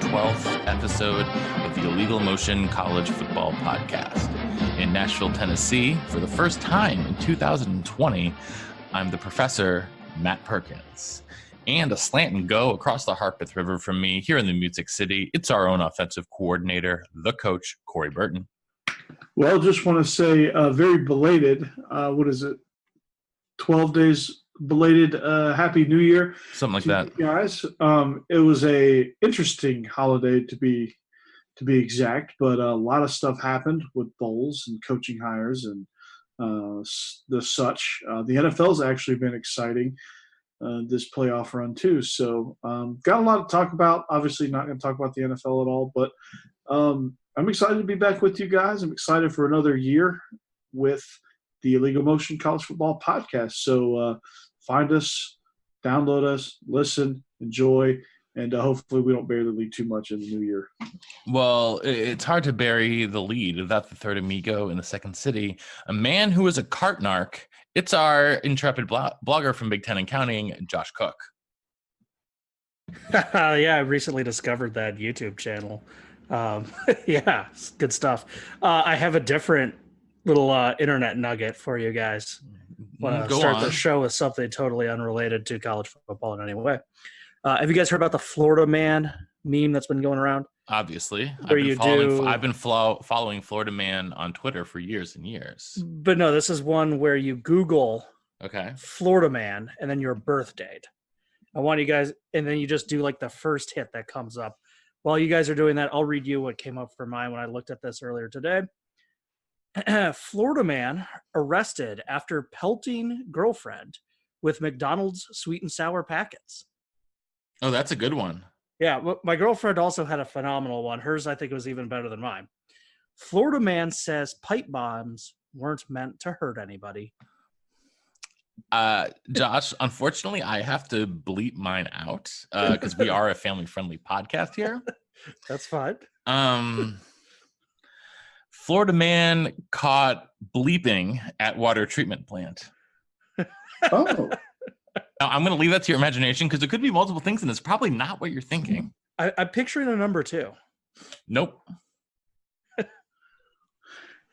12th episode of the Illegal Motion College Football Podcast. In Nashville, Tennessee, for the first time in 2020, I'm the professor, Matt Perkins. And a slant and go across the Harpeth River from me here in the Music City, it's our own offensive coordinator, the coach, Corey Burton. Well, just want to say very belated, 12 days belated Happy New Year. Something like that. Guys, it was a interesting holiday to be exact, but a lot of stuff happened with bowls and coaching hires and the such. The NFL's actually been exciting this playoff run too. So got a lot to talk about. Obviously not going to talk about the NFL at all, but I'm excited to be back with you guys. I'm excited for another year with the Illegal Motion College Football Podcast. So find us, download us, listen, enjoy, and hopefully we don't bury the lead too much in the new year. Well, it's hard to bury the lead without the third amigo in the second city, a man who is a cart narc. It's our intrepid blogger from Big Ten and Counting, Josh Cook. Yeah, I recently discovered that YouTube channel. Yeah, it's good stuff. I have a different little internet nugget for you guys. Start the show with something totally unrelated to college football in any way. Have you guys heard about the Florida Man meme that's been going around? Obviously. I've been following Florida Man on Twitter for years and years. But no, this is one where you Google Florida Man and then your birth date. I want you guys, and then you just do like the first hit that comes up. While you guys are doing that, I'll read you what came up for mine when I looked at this earlier today. Florida man arrested after pelting girlfriend with McDonald's sweet and sour packets. Oh, that's a good one. Yeah, well, my girlfriend also had a phenomenal one. Hers, I think, was even better than mine. Florida man says pipe bombs weren't meant to hurt anybody. Josh, unfortunately, I have to bleep mine out because we are a family-friendly podcast here. That's fine. Florida man caught bleeping at water treatment plant. Oh. Now, I'm going to leave that to your imagination because there could be multiple things, and it's probably not what you're thinking. I'm picturing a number 2. Nope.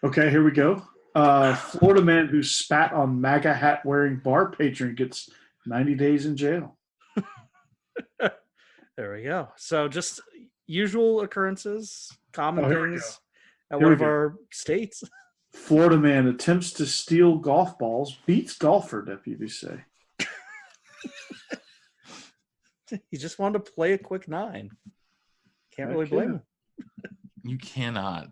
Okay, here we go. Florida man who spat on MAGA hat wearing bar patron gets 90 days in jail. There we go. So just usual occurrences, common things at one of our states. Florida man attempts to steal golf balls, beats golfer, deputies say. He just wanted to play a quick 9. Can't really blame him. You cannot.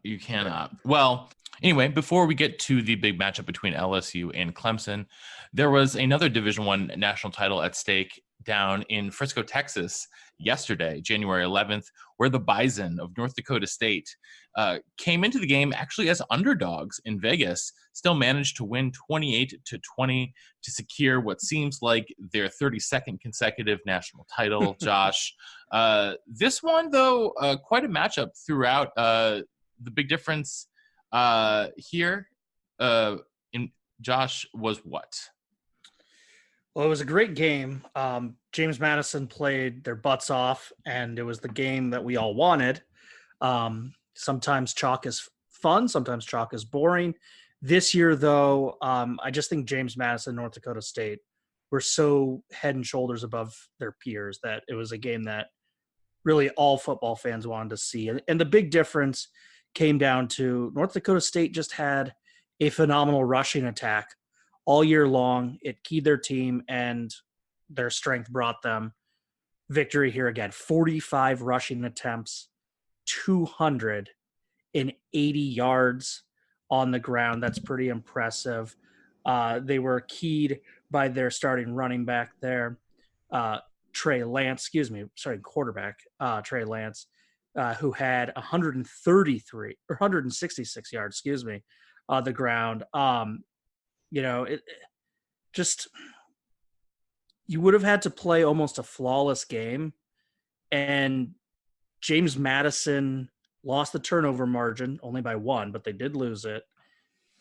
Well, anyway, before we get to the big matchup between LSU and Clemson, there was another Division I national title at stake down in Frisco, Texas yesterday, January 11th, where the Bison of North Dakota State came into the game actually as underdogs in Vegas, still managed to win 28-20 to secure what seems like their 32nd consecutive national title. Josh, this one, though, quite a matchup throughout. The big difference here in Josh was what? Well, it was a great game. James Madison played their butts off, and it was the game that we all wanted. Sometimes chalk is fun. Sometimes chalk is boring. This year, though, I just think James Madison, North Dakota State, were so head and shoulders above their peers that it was a game that really all football fans wanted to see. And the big difference came down to North Dakota State just had a phenomenal rushing attack all year long. It keyed their team, and their strength brought them victory here again. 45 rushing attempts, 280 yards on the ground. That's pretty impressive. They were keyed by their starting running back there, quarterback, Trey Lance, who had 166 yards, on the ground. You would have had to play almost a flawless game, and James Madison lost the turnover margin only by 1, but they did lose it.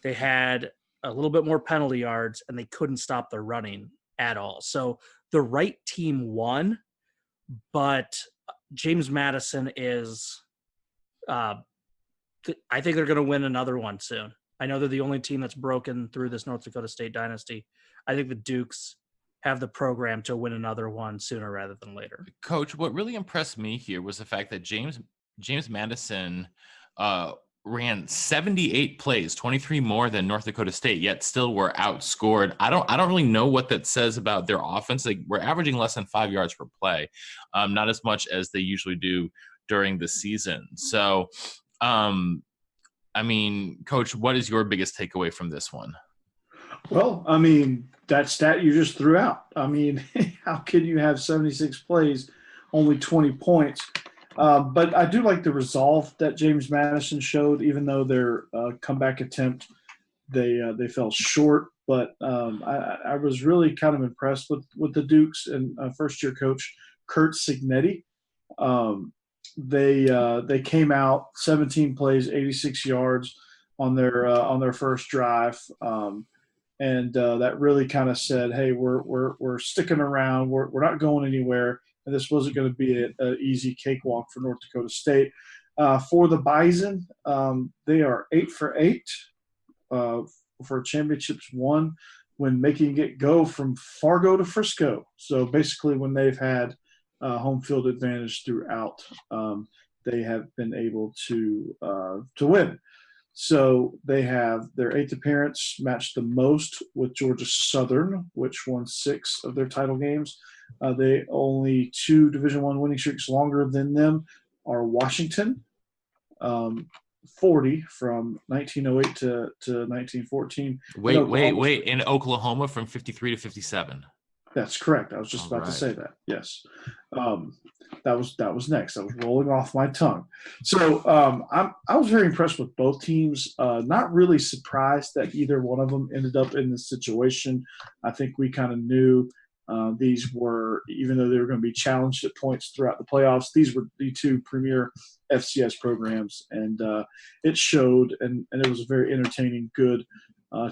They had a little bit more penalty yards, and they couldn't stop the running at all. So the right team won, but James Madison is I think they're going to win another one soon. I know they're the only team that's broken through this North Dakota State dynasty. I think the Dukes have the program to win another one sooner rather than later. Coach, what really impressed me here was the fact that James Madison ran 78 plays, 23 more than North Dakota State, yet still were outscored. I don't really know what that says about their offense. Like, we're averaging less than 5 yards per play, not as much as they usually do during the season. So, I mean, Coach, what is your biggest takeaway from this one? Well, I mean, that stat you just threw out. I mean, how can you have 76 plays, only 20 points? But I do like the resolve that James Madison showed, even though their comeback attempt, they fell short. But I was really kind of impressed with the Dukes and first-year coach Kurt Signetti. They came out 17 plays, 86 yards on their first drive. And that really kind of said, "Hey, we're sticking around. We're not going anywhere." And this wasn't going to be an easy cakewalk for North Dakota State. For the Bison, they are 8 for 8 for championships won when making it go from Fargo to Frisco. So basically, when they've had home field advantage throughout, they have been able to win. So they have their 8th appearance matched the most with Georgia Southern, which won 6 of their title games. They only 2 Division I winning streaks longer than them are Washington, 40 from 1908 to 1914. Wait. In Oklahoma from 53 to 57. That's correct. I was just about to say that. Yes. That was next. I was rolling off my tongue. So I was very impressed with both teams. Not really surprised that either one of them ended up in this situation. I think we kind of knew these were, even though they were going to be challenged at points throughout the playoffs, these were the 2 premier FCS programs, and it showed. And it was a very entertaining, good,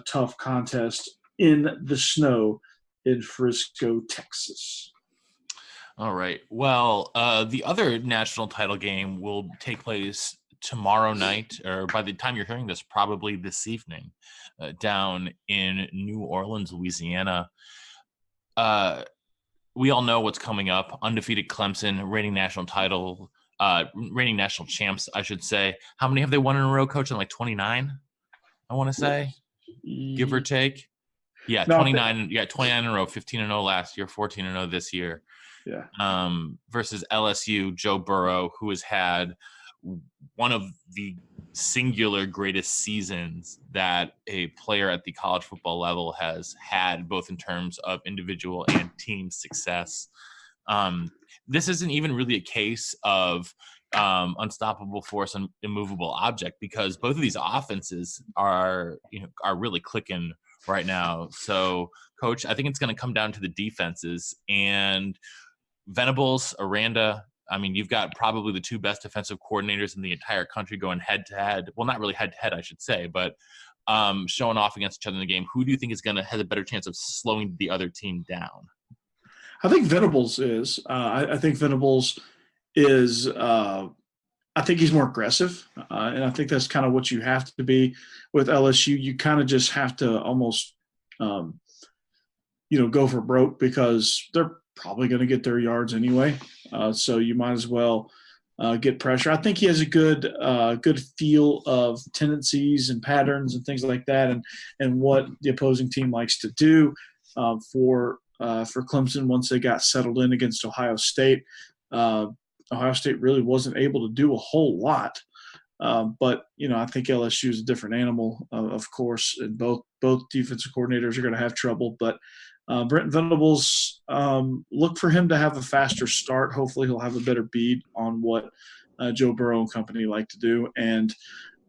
tough contest in the snow in Frisco, Texas. All right. Well, the other national title game will take place tomorrow night, or by the time you're hearing this, probably this evening, down in New Orleans, Louisiana. We all know what's coming up. Undefeated Clemson, reigning national champs, I should say. How many have they won in a row, Coach? Like 29, I want to say, give or take. Yeah, 29. Yeah, 29 in a row. 15-0 last year. 14-0 this year. Yeah. Versus LSU, Joe Burrow, who has had one of the singular greatest seasons that a player at the college football level has had, both in terms of individual and team success. This isn't even really a case of unstoppable force and immovable object, because both of these offenses are really clicking right now. So, Coach, I think it's going to come down to the defenses. And Venables, Aranda, I mean, you've got probably the 2 best defensive coordinators in the entire country going head-to-head. Well, not really head-to-head, I should say, but showing off against each other in the game. Who do you think has a better chance of slowing the other team down? I think Venables is. I think Venables is I think he's more aggressive, and I think that's kind of what you have to be with LSU. You kind of just have to almost, go for broke, because they're probably going to get their yards anyway. So you might as well get pressure. I think he has a good feel of tendencies and patterns and things like that, and what the opposing team likes to do. For Clemson, once they got settled in against Ohio State, Ohio State really wasn't able to do a whole lot. But I think LSU is a different animal, of course, and both defensive coordinators are going to have trouble. But Brent Venables, look for him to have a faster start. Hopefully he'll have a better bead on what Joe Burrow and company like to do. And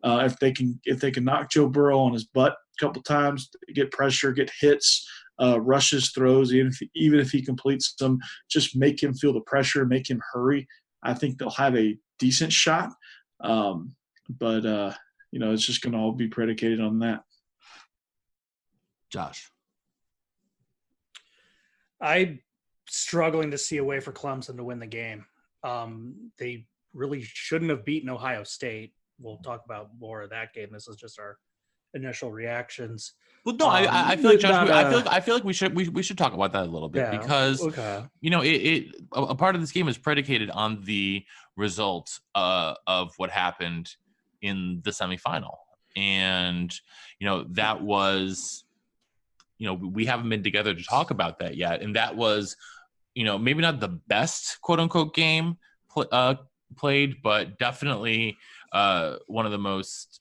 if they can knock Joe Burrow on his butt a couple times, get pressure, get hits, rushes, throws, even if he completes them, just make him feel the pressure, make him hurry. I think they'll have a decent shot. But it's just going to all be predicated on that. Josh. I'm struggling to see a way for Clemson to win the game. They really shouldn't have beaten Ohio State. We'll talk about more of that game. This is just our initial reactions. Well, no, I feel like Josh. Not, I feel like we should talk about that a little bit because okay. A part of this game is predicated on the result of what happened in the semifinal, and that was we haven't been together to talk about that yet, and that was maybe not the best quote unquote game played, but definitely one of the most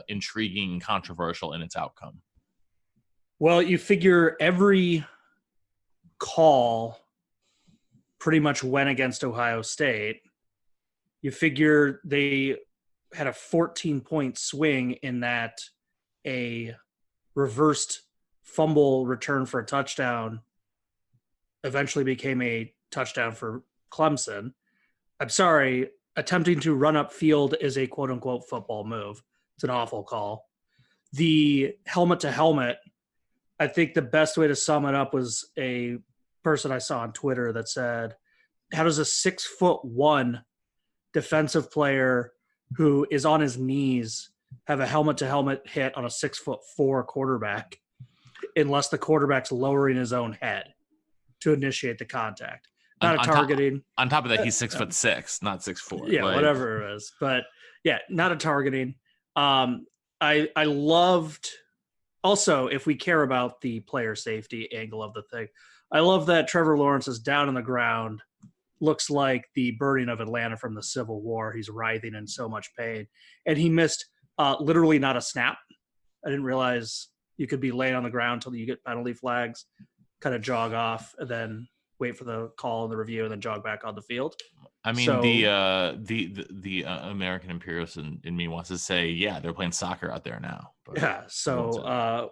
intriguing and controversial in its outcome. Well, you figure every call pretty much went against Ohio State. You figure they had a 14-point swing in that a reversed fumble return for a touchdown eventually became a touchdown for Clemson. I'm sorry, attempting to run up field is a quote-unquote football move. It's an awful call. The helmet-to-helmet, I think the best way to sum it up was a person I saw on Twitter that said, how does a 6'1" defensive player who is on his knees have a helmet-to-helmet hit on a 6'4" quarterback unless the quarterback's lowering his own head to initiate the contact? Not a targeting. On top of that, he's 6'6", not 6'4". Yeah, whatever it is. But yeah, not a targeting. I loved also, if we care about the player safety angle of the thing, I love that Trevor Lawrence is down on the ground, looks like the burning of Atlanta from the Civil War. He's writhing in so much pain. And he missed literally not a snap. I didn't realize you could be laying on the ground until you get penalty flags, kind of jog off, and then wait for the call and the review, and then jog back on the field. I mean, so, the American imperialist in me wants to say, yeah, they're playing soccer out there now. But yeah, so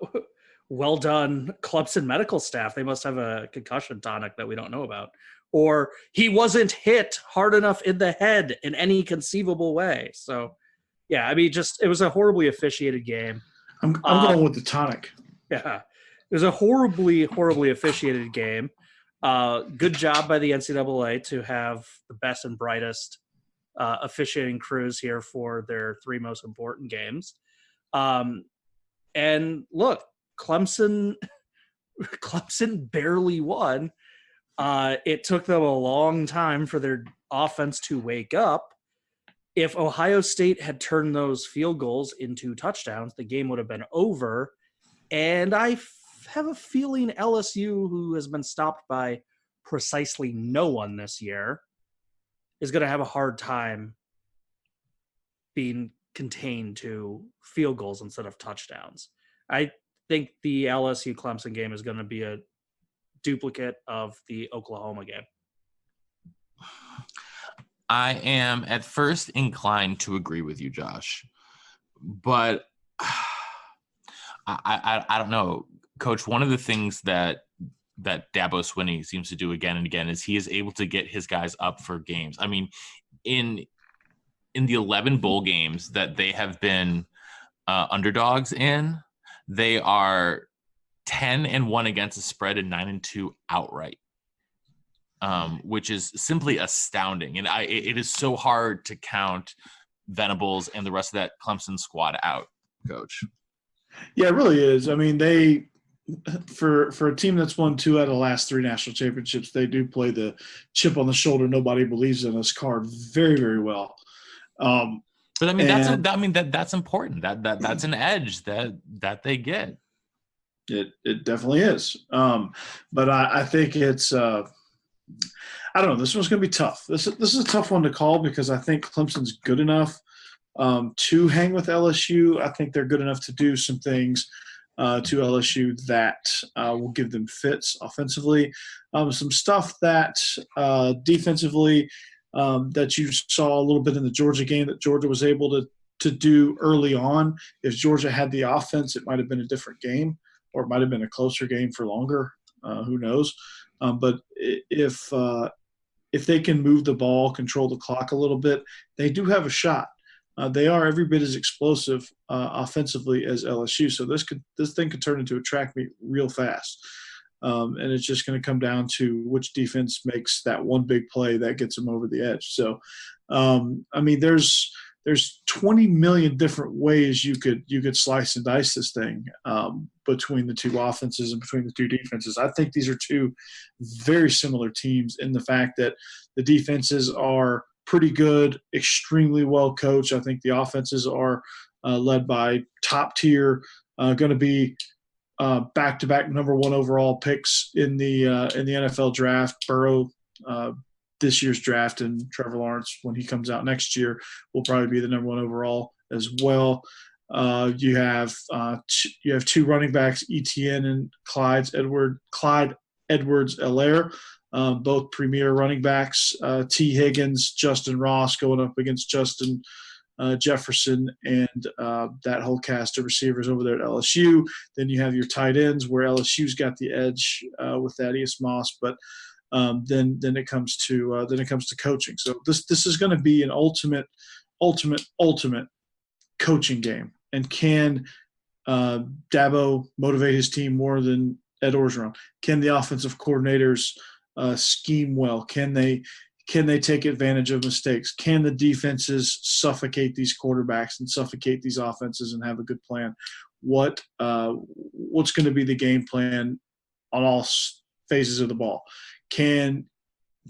well done, Clemson medical staff. They must have a concussion tonic that we don't know about. Or he wasn't hit hard enough in the head in any conceivable way. So, yeah, I mean, it was a horribly officiated game. I'm going with the tonic. Yeah, it was a horribly, horribly officiated game. Good job by the NCAA to have the best and brightest officiating crews here for their three most important games. And look, Clemson barely won. It took them a long time for their offense to wake up. If Ohio State had turned those field goals into touchdowns, the game would have been over. And I have a feeling LSU, who has been stopped by precisely no one this year, is going to have a hard time being contained to field goals instead of touchdowns. I think the LSU Clemson game is going to be a duplicate of the Oklahoma game. I am at first inclined to agree with you, Josh, but I don't know, Coach. One of the things that Dabo Swinney seems to do again and again is he is able to get his guys up for games. I mean, in the 11 bowl games that they have been underdogs in, they are 10-1 against the spread and 9-2 outright, which is simply astounding. And it is so hard to count Venables and the rest of that Clemson squad out, Coach. Yeah, it really is. I mean, they for a team that's won 2 out of the last 3 national championships, they do play the chip on the shoulder, nobody believes in us card very, very well. But I mean, that's important. That's an edge that they get. It definitely is. But I think it's I don't know. This one's going to be tough. This is a tough one to call because I think Clemson's good enough to hang with LSU. I think they're good enough to do some things to LSU that will give them fits offensively. Some stuff that defensively that you saw a little bit in the Georgia game that Georgia was able to do early on. If Georgia had the offense, it might have been a different game, or it might have been a closer game for longer. Who knows? But if they can move the ball, control the clock a little bit, they do have a shot. They are every bit as explosive offensively as LSU. So this thing could turn into a track meet real fast. And it's just going to come down to which defense makes that one big play that gets them over the edge. So, I mean, there's 20 million different ways you could slice and dice this thing between the two offenses and between the two defenses. I think these are two very similar teams in the fact that the defenses are pretty good, extremely well coached. I think the offenses are led by top tier, going to be back-to-back number one overall picks in the NFL draft. Burrow this year's draft, and Trevor Lawrence, when he comes out next year, will probably be the number one overall as well. You have two running backs, Etienne and Clyde Edwards-Helaire, both premier running backs. T. Higgins, Justin Ross going up against Justin Jefferson, and that whole cast of receivers over there at LSU. Then you have your tight ends, where LSU's got the edge with Thaddeus Moss, but then it comes to coaching. So this is going to be an ultimate coaching game. And can Dabo motivate his team more than Ed Orgeron? Can the offensive coordinators scheme well? Can they take advantage of mistakes? Can the defenses suffocate these quarterbacks and suffocate these offenses and have a good plan? What's going to be the game plan on all phases of the ball? Can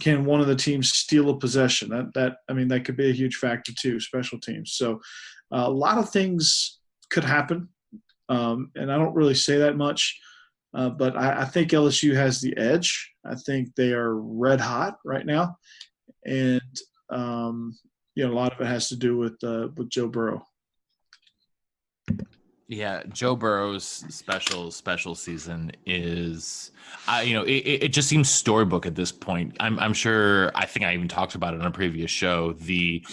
one of the teams steal a possession? That could be a huge factor too, special teams. So a lot of things could happen, and I don't really say that much, but I think LSU has the edge. I think they are red hot right now, and a lot of it has to do with Joe Burrow. Yeah, Joe Burrow's special season is, it just seems storybook at this point. I'm sure. I think I even talked about it on a previous show. The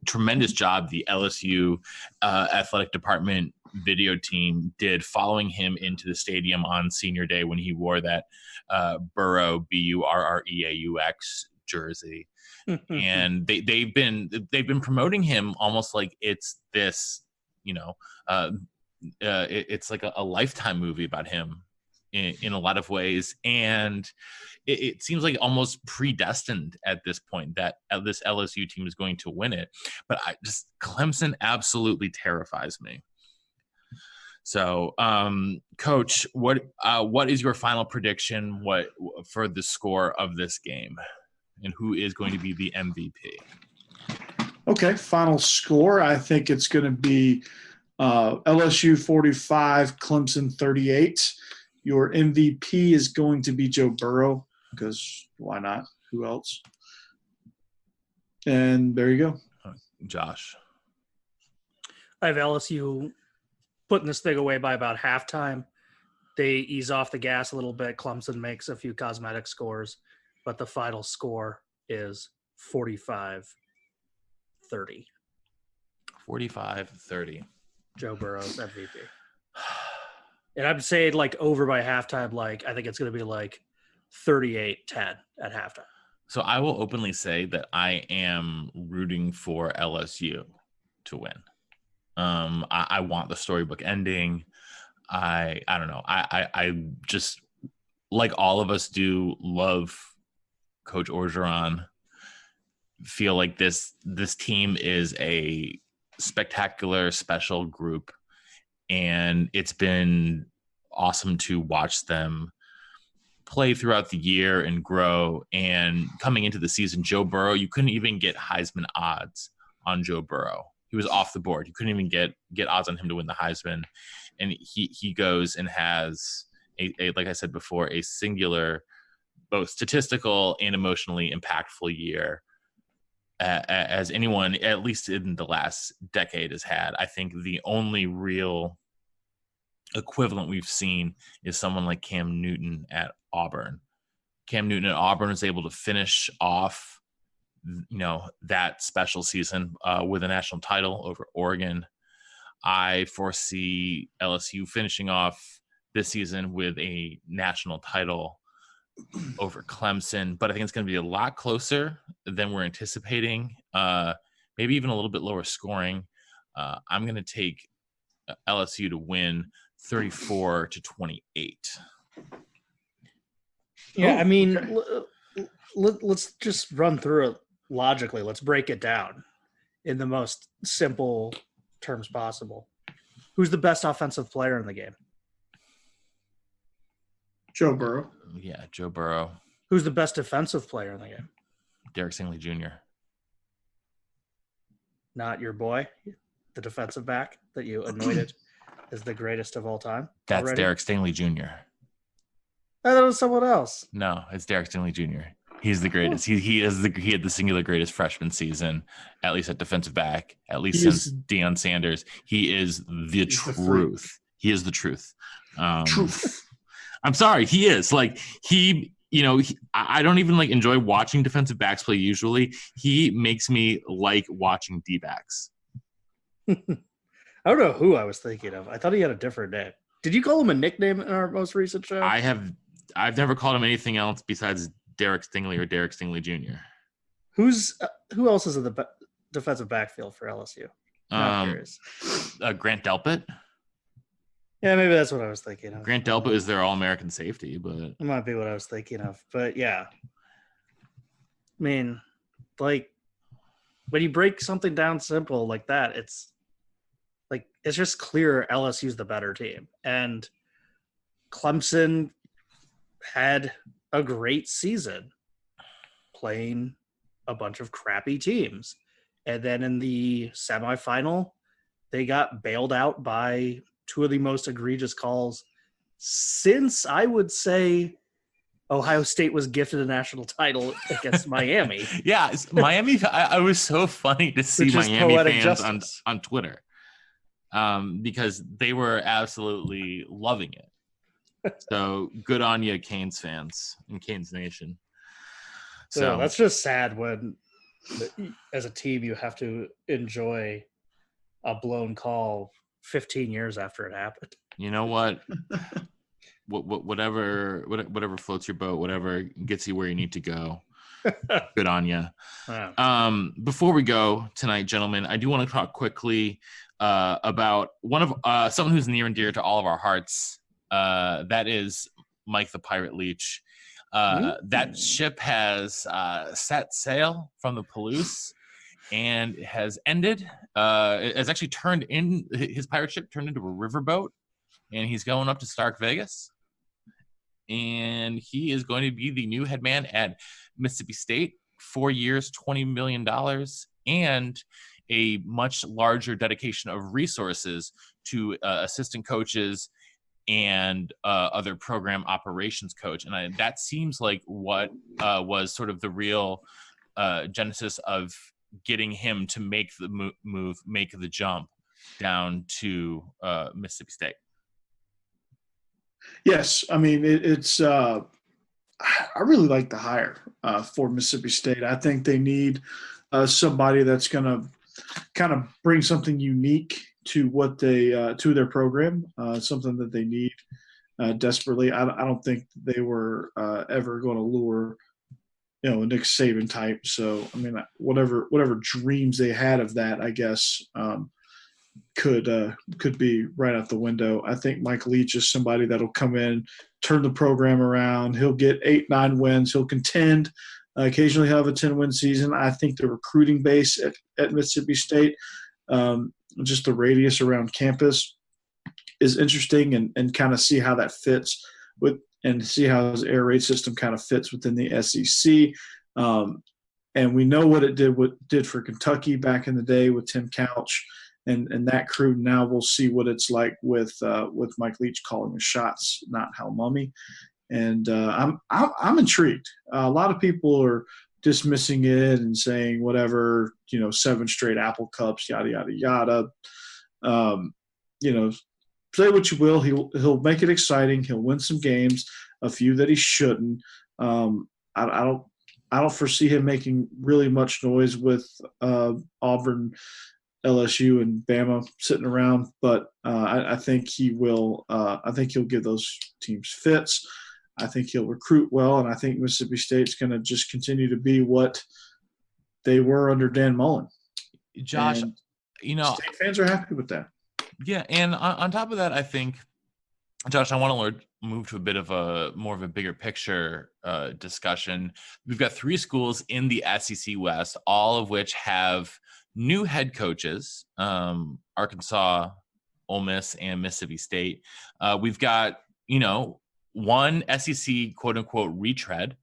tremendous job the LSU athletic department video team did following him into the stadium on senior day when he wore that Burrow Burreaux jersey, and they've been promoting him almost like it's this. It's like a Lifetime movie about him in a lot of ways, and it seems like almost predestined at this point that this LSU team is going to win it. But Clemson absolutely terrifies me. So, Coach, what is your final prediction? What for the score of this game, and who is going to be the MVP? Okay, final score. I think it's going to be LSU 45, Clemson 38. Your MVP is going to be Joe Burrow, because why not? Who else? And there you go. Josh. I have LSU putting this thing away by about halftime. They ease off the gas a little bit. Clemson makes a few cosmetic scores, but the final score is 45-30. 45-30. Joe Burrow's MVP. And I'm saying over by halftime, I think it's going to be 38-10 at halftime. So I will openly say that I am rooting for LSU to win. I want the storybook ending. I don't know. I just, like all of us do, love Coach Orgeron. Feel like this team is a spectacular, special group, and it's been awesome to watch them play throughout the year and grow. And coming into the season, Joe Burrow, you couldn't even get Heisman odds on Joe Burrow. He was off the board. You couldn't even get odds on him to win the Heisman, and he goes and has a like I said before, a singular, both statistical and emotionally impactful year as anyone, at least in the last decade, has had. I think the only real equivalent we've seen is someone like Cam Newton at Auburn. Cam Newton at Auburn was able to finish off, that special season with a national title over Oregon. I foresee LSU finishing off this season with a national title over Clemson, but I think it's going to be a lot closer than we're anticipating. Maybe even a little bit lower scoring. I'm going to take LSU to win 34-28. Yeah, Oh, I mean, okay. let's just run through it logically. Let's break it down in the most simple terms possible. Who's the best offensive player in the game? Joe Burrow. Yeah, Joe Burrow. Who's the best defensive player in the game? Derek Stingley Jr. Not your boy, the defensive back that you anointed as the greatest of all time. That's already? Derek Stingley Jr. I thought it was someone else. No, it's Derek Stingley Jr. He's the greatest. He had the singular greatest freshman season, at least at defensive back, at least since Deion Sanders. He is the truth. He is the truth. Truth. I'm sorry, he is. Like I don't even like enjoy watching defensive backs play usually. He makes me like watching D-backs. I don't know who I was thinking of. I thought he had a different name. Did you call him a nickname in our most recent show? I've never called him anything else besides Derek Stingley or Derek Stingley Jr. Who else is in the defensive backfield for LSU? I'm curious. Grant Delpit. Yeah, maybe that's what I was thinking of. Grant Delpit is their All-American safety, but it might be what I was thinking of. But yeah, I mean, like when you break something down simple like that, it's just clear LSU's the better team, and Clemson had a great season playing a bunch of crappy teams. And then in the semifinal, they got bailed out by two of the most egregious calls since, I would say, Ohio State was gifted a national title against Miami. Yeah, Miami. I was so funny to see Miami fans on Twitter because they were absolutely loving it. So good on you, Canes fans and Canes Nation. So that's just sad when, as a team, you have to enjoy a blown call 15 years after it happened. You know what? Whatever floats your boat, whatever gets you where you need to go. Good on you. Wow. Before we go tonight, gentlemen, I do want to talk quickly about one of someone who's near and dear to all of our hearts. That is Mike the Pirate Leach. That ship has set sail from the Palouse and has ended. It has actually his pirate ship turned into a riverboat, and he's going up to Stark Vegas. And he is going to be the new head man at Mississippi State. 4 years, $20 million, and a much larger dedication of resources to assistant coaches and other program operations coach. And that seems like what was sort of the real genesis of getting him to make the move, make the jump down to Mississippi State. Yes, I mean it's. I really like the hire for Mississippi State. I think they need somebody that's going to kind of bring something unique to what they to their program, something that they need desperately. I don't think they were ever going to lure, a Nick Saban type. So I mean, whatever dreams they had of that, I guess could be right out the window. I think Mike Leach is somebody that'll come in, turn the program around. He'll get 8-9 wins. He'll contend. Occasionally have a 10-win season. I think the recruiting base at Mississippi State, just the radius around campus, is interesting, and kind of see how that fits and see how his air raid system kind of fits within the SEC. And we know what it did for Kentucky back in the day with Tim Couch and that crew. Now we'll see what it's like with Mike Leach calling the shots, not Hal Mumme. And I'm intrigued. A lot of people are dismissing it and saying whatever, 7 straight Apple Cups, yada yada yada. Say what you will. He'll make it exciting. He'll win some games, a few that he shouldn't. I don't foresee him making really much noise with Auburn, LSU, and Bama sitting around, but I think he will. I think he'll give those teams fits. I think he'll recruit well, and I think Mississippi State's going to just continue to be what they were under Dan Mullen. Josh, and State fans are happy with that. Yeah, and on top of that, I think, Josh, I want to move to a bit of more of a bigger picture discussion. We've got 3 schools in the SEC West, all of which have new head coaches: Arkansas, Ole Miss, and Mississippi State. We've got, one SEC quote unquote retread.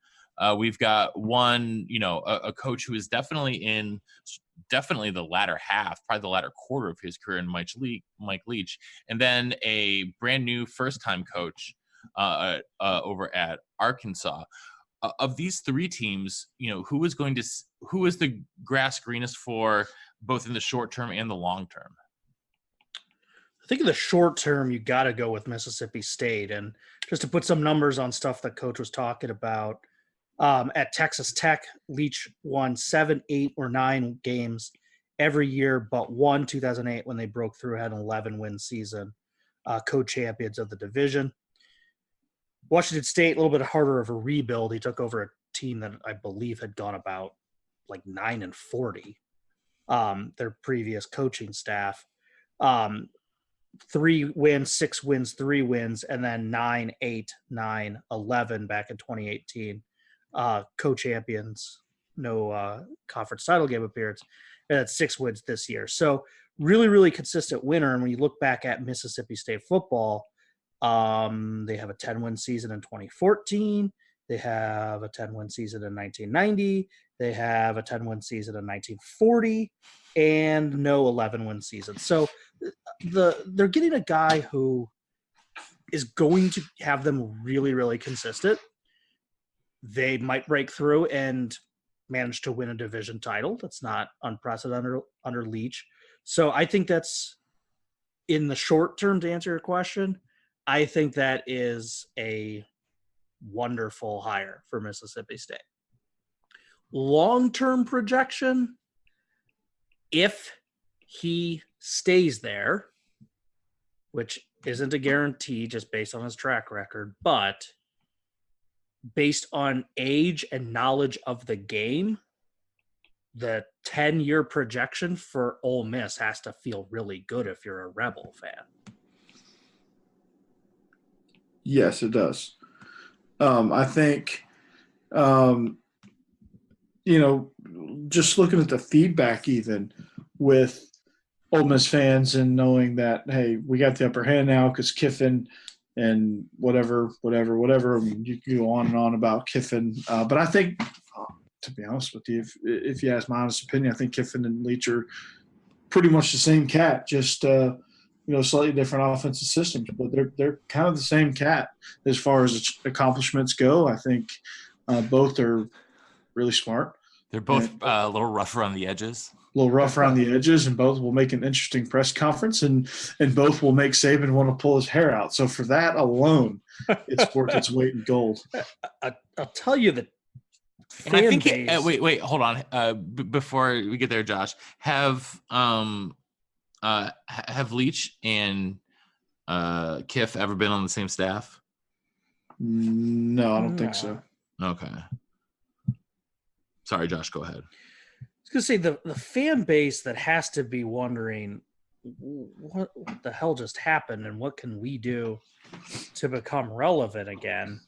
We've got one, a coach who is definitely the latter half, probably the latter quarter of his career in Mike Leach, and then a brand new first-time coach over at Arkansas. Of these 3 teams, who is the grass greenest for, both in the short term and the long term? I think in the short term, you got to go with Mississippi State. And just to put some numbers on stuff that Coach was talking about, at Texas Tech, Leach won 7, 8, or 9 games every year but one, 2008, when they broke through, had an 11-win season, co-champions of the division. Washington State, a little bit harder of a rebuild. He took over a team that I believe had gone about like 9-40, their previous coaching staff. 3 wins, 6 wins, 3 wins, and then 9, 8, 9, 11 back in 2018. Co-champions, no conference title game appearance, and that's 6 wins this year. So really, really consistent winner. And when you look back at Mississippi State football, they have a 10-win season in 2014. They have a 10-win season in 1990. They have a 10-win season in 1940, and no 11-win season. So they're getting a guy who is going to have them really, really consistent. They might break through and manage to win a division title. That's not unprecedented under Leach. So I think that's, in the short term, to answer your question, I think that is a wonderful hire for Mississippi State. Long-term projection, if he stays there, which isn't a guarantee just based on his track record, but based on age and knowledge of the game, the 10-year projection for Ole Miss has to feel really good if you're a Rebel fan. Yes, it does. I think, just looking at the feedback even with Ole Miss fans and knowing that, hey, we got the upper hand now because Kiffin and whatever. I mean, you can go on and on about Kiffin. But I think, to be honest with you, if you ask my honest opinion, I think Kiffin and Leach are pretty much the same cat, just slightly different offensive systems, but they're kind of the same cat as far as accomplishments go. I think both are really smart. They're both a little rough around the edges. A little rough around the edges, and both will make an interesting press conference, and both will make Saban want to pull his hair out. So for that alone, it's worth its weight in gold. I'll tell you that. And I think wait, hold on. Before we get there, Josh, have Leach and Kiff ever been on the same staff? No, I don't think so. Okay. Sorry, Josh, go ahead. I was going to say the fan base that has to be wondering what the hell just happened and what can we do to become relevant again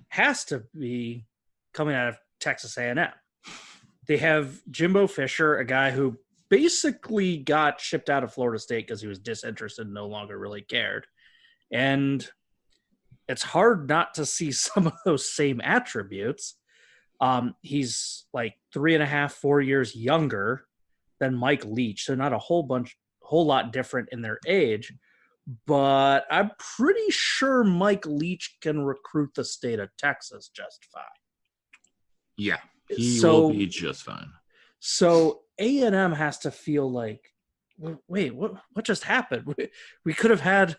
has to be coming out of Texas A&M. They have Jimbo Fisher, a guy who basically got shipped out of Florida State because he was disinterested and no longer really cared. And it's hard not to see some of those same attributes. He's like 3.5, 4 years younger than Mike Leach, so not a whole lot different in their age. But I'm pretty sure Mike Leach can recruit the state of Texas just fine. Yeah, he will be just fine. So A&M has to feel like, wait, what just happened? We could have had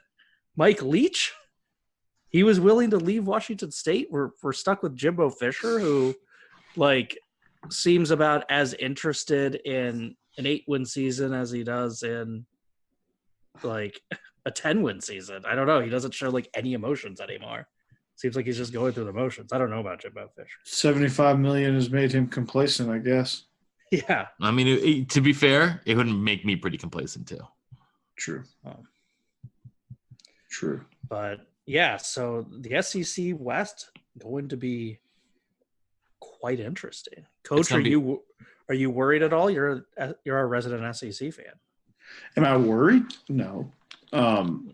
Mike Leach. He was willing to leave Washington State. We're stuck with Jimbo Fisher, who seems about as interested in an 8-win season as he does in a 10-win season. I don't know. He doesn't show any emotions anymore. Seems like he's just going through the motions. I don't know about Jimbo Fisher. $75 million has made him complacent, I guess. Yeah. I mean, to be fair, it would make me pretty complacent too. True. True. But Yeah, so the SEC West going to be quite interesting. Coach, gonna be are you worried at all? You're a resident SEC fan. Am I worried? No. Um,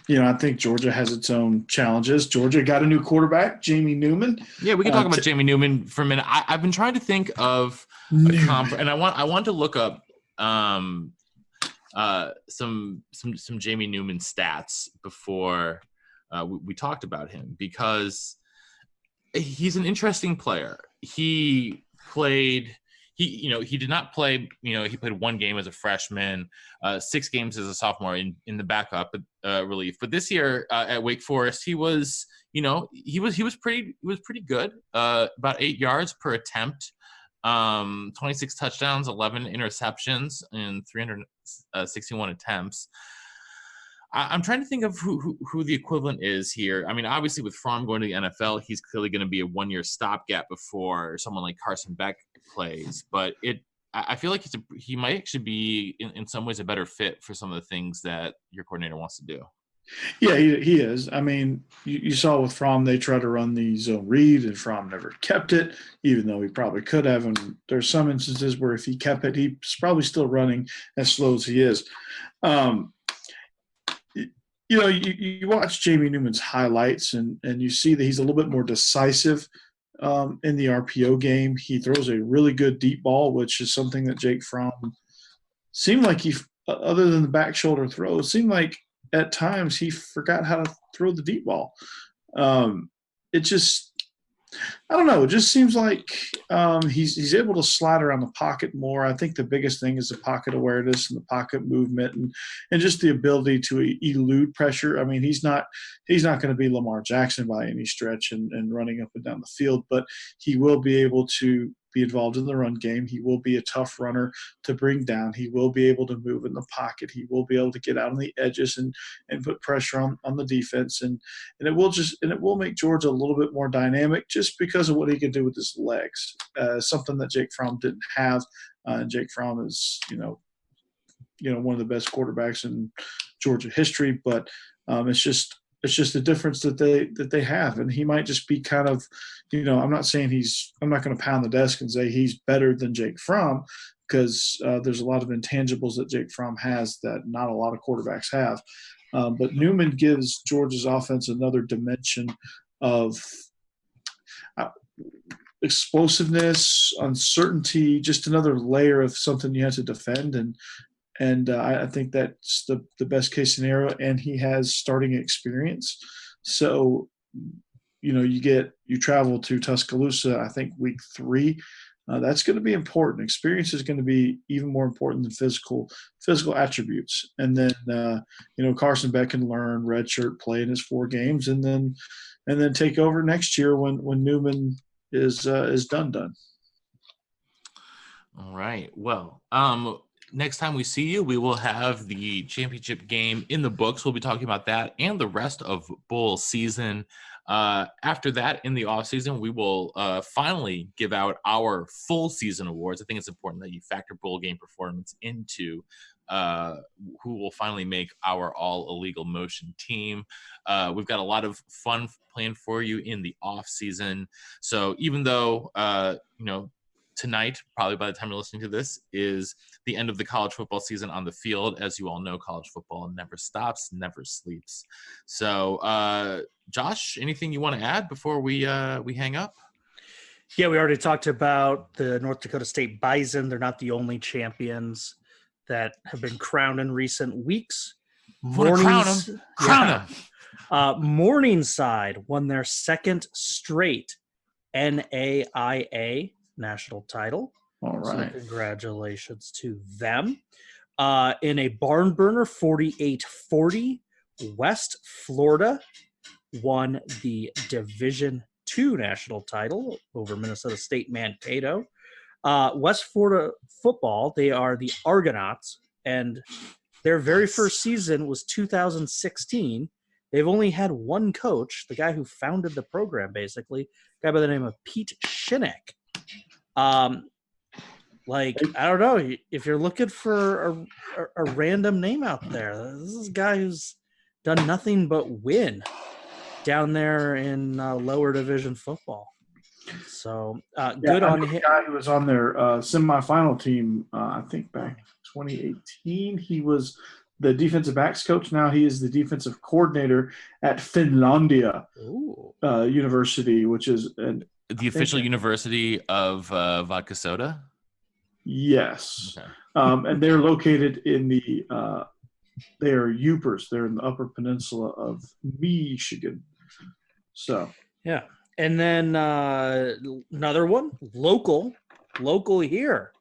I think Georgia has its own challenges. Georgia got a new quarterback, Jamie Newman. Yeah, we can talk about Jamie Newman for a minute. I've been trying to think of a and I want to look up some Jamie Newman stats before we talked about him, because he's an interesting player. He did not play, he played one game as a freshman, 6 games as a sophomore in the backup relief. But this year at Wake Forest, he was pretty good, about 8 yards per attempt, 26 touchdowns, 11 interceptions in 361 attempts. I'm trying to think of who the equivalent is here. I mean, obviously with Fromm going to the NFL, he's clearly going to be a 1-year stopgap before someone like Carson Beck plays. But I feel like he might actually be in some ways a better fit for some of the things that your coordinator wants to do. Yeah, he is. I mean, you saw with Fromm, they tried to run the zone read, and Fromm never kept it, even though he probably could have. And there's some instances where if he kept it, he's probably still running as slow as he is. You watch Jamie Newman's highlights, and you see that he's a little bit more decisive in the RPO game. He throws a really good deep ball, which is something that Jake Fromm seemed like other than the back shoulder throw, it seemed like at times he forgot how to throw the deep ball. It just, I don't know. It just seems like he's able to slide around the pocket more. I think the biggest thing is the pocket awareness and the pocket movement and just the ability to elude pressure. I mean, he's not going to be Lamar Jackson by any stretch and running up and down the field, but he will be able to be involved in the run game. He will be a tough runner to bring down. He will be able to move in the pocket. He will be able to get out on the edges and put pressure on the defense. And it will make Georgia a little bit more dynamic just because of what he can do with his legs. Something that Jake Fromm didn't have. Jake Fromm is, one of the best quarterbacks in Georgia history, but it's just the difference that they have, and he might just be kind of, I'm not going to pound the desk and say he's better than Jake Fromm, because there's a lot of intangibles that Jake Fromm has that not a lot of quarterbacks have. But Newman gives Georgia's offense another dimension of explosiveness, uncertainty, just another layer of something you have to defend. And I think that's the best case scenario, and he has starting experience. So, you travel to Tuscaloosa, I think week 3. That's going to be important. Experience is going to be even more important than physical attributes. And then, Carson Beck can learn redshirt, play in his 4 games, and then take over next year when Newman is done. All right. Well, next time we see you, we will have the championship game in the books. We'll be talking about that and the rest of bowl season. After that, in the off season, we will finally give out our full season awards. I think it's important that you factor bowl game performance into who will finally make our all illegal motion team. We've got a lot of fun planned for you in the off season. So even though, tonight, probably by the time you're listening to this, is the end of the college football season on the field. As you all know, college football never stops, never sleeps. So, Josh, anything you want to add before we hang up? Yeah, we already talked about the North Dakota State Bison. They're not the only champions that have been crowned in recent weeks. Crown them. Morningside won their 2nd straight NAIA national title. All right. So congratulations to them. In a barn burner, 48-40, West Florida won the Division II national title over Minnesota State Mankato. West Florida football, they are the Argonauts, and their very first season was 2016. They've only had one coach, the guy who founded the program, basically, a guy by the name of Pete Shinnick. I don't know, if you're looking for a random name out there, this is a guy who's done nothing but win. down there in lower division football. So Yeah, good I on know him. the guy who was on their semifinal team, I think back 2018. He was the defensive backs coach. Now he is the defensive coordinator at Finlandia University, which is the official university of vodka soda. Yes. Okay. And they're located in they are Upers. They're in the Upper Peninsula of Michigan. So yeah. And then another one, local here,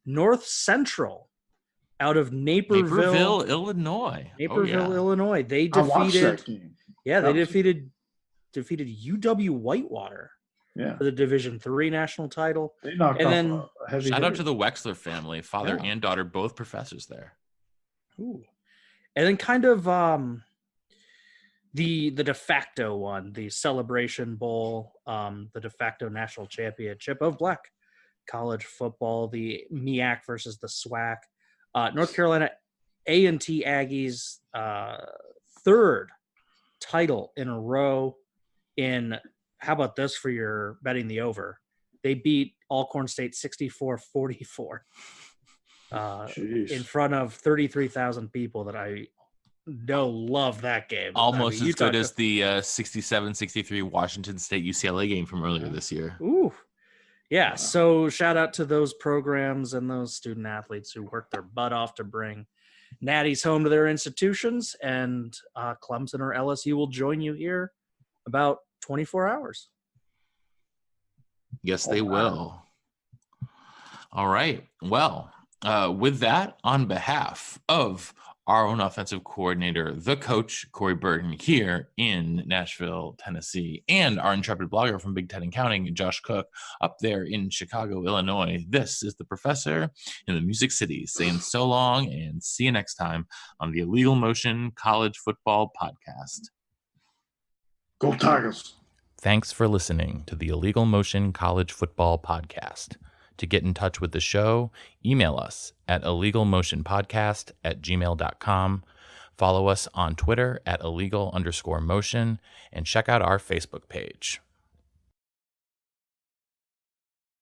North Central, out of Naperville, Illinois. Illinois. They I watched defeated, that game. yeah, they defeated UW Whitewater for the Division III national title. They knocked and off then a heavy shout hitter. out to the Wexler family, father and daughter, both professors there. Ooh. And then kind of the de facto one, the Celebration Bowl, the de facto national championship of black college football, the MEAC versus the SWAC. North Carolina A&T Aggies third title in a row in, how about this for your betting the over? They beat Alcorn State 64-44 in front of 33,000 people that I know love that game. Almost as good as the 67-63 Washington State UCLA game from earlier this year. Ooh. Yeah, so shout out to those programs and those student athletes who worked their butt off to bring natties home to their institutions, and Clemson or LSU will join you here about 24 hours. Yes, they will. All right. Well, with that, on behalf of our own offensive coordinator, the coach, Corey Burton, here in Nashville, Tennessee, and our intrepid blogger from Big Ten and Counting, Josh Cook, up there in Chicago, Illinois. This is the professor in the Music City saying so long and see you next time on the Illegal Motion College Football Podcast. Go Tigers. Thanks for listening to the Illegal Motion College Football Podcast. To get in touch with the show, email us at illegalmotionpodcast@gmail.com. Follow us on Twitter at illegal_motion and check out our Facebook page.